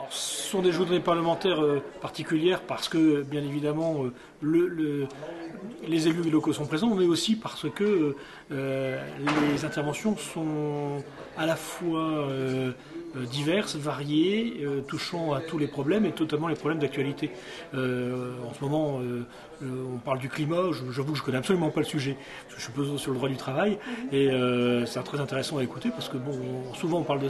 Ce sont des journées parlementaires particulières parce que, bien évidemment, les élus locaux sont présents, mais aussi parce que les interventions sont à la fois diverses, variées, touchant à tous les problèmes et notamment les problèmes d'actualité. En ce moment, on parle du climat, j'avoue que je ne connais absolument pas le sujet, parce que je suis posé sur le droit du travail, et c'est très intéressant à écouter, parce que souvent on parle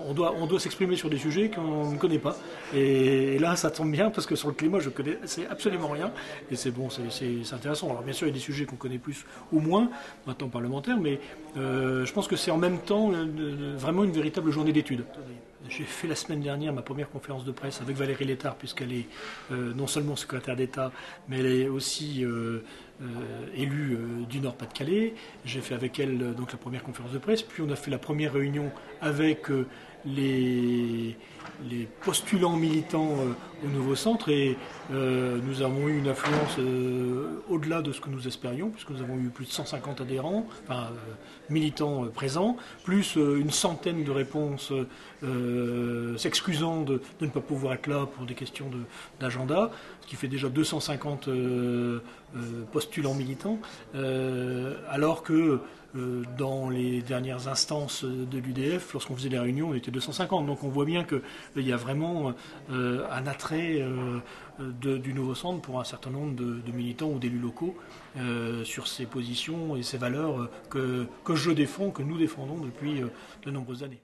on doit s'exprimer sur des sujets qu'on ne connaît pas, et là ça tombe bien, parce que sur le climat je connais absolument rien, et c'est intéressant. Alors bien sûr il y a des sujets qu'on connaît plus ou moins, en tant que parlementaire, mais je pense que c'est en même temps vraiment une véritable journée d'études. J'ai fait la semaine dernière ma première conférence de presse avec Valérie Létard, puisqu'elle est non seulement secrétaire d'État, mais elle est aussi élue du Nord-Pas-de-Calais. J'ai fait avec elle donc la première conférence de presse, puis on a fait la première réunion avec les postulants militants au nouveau centre, et nous avons eu une affluence au-delà de ce que nous espérions, puisque nous avons eu plus de 150 adhérents, enfin militants présents, plus une centaine de réponses s'excusant de ne pas pouvoir être là pour des questions d'agenda, ce qui fait déjà 250 postulants militants, alors que dans les dernières instances de l'UDF, lorsqu'on faisait les réunions, on était 250. Donc on voit bien qu'il y a vraiment un attrait du nouveau centre pour un certain nombre de militants ou d'élus locaux sur ces positions et ces valeurs que je défends, que nous défendons depuis de nombreuses années.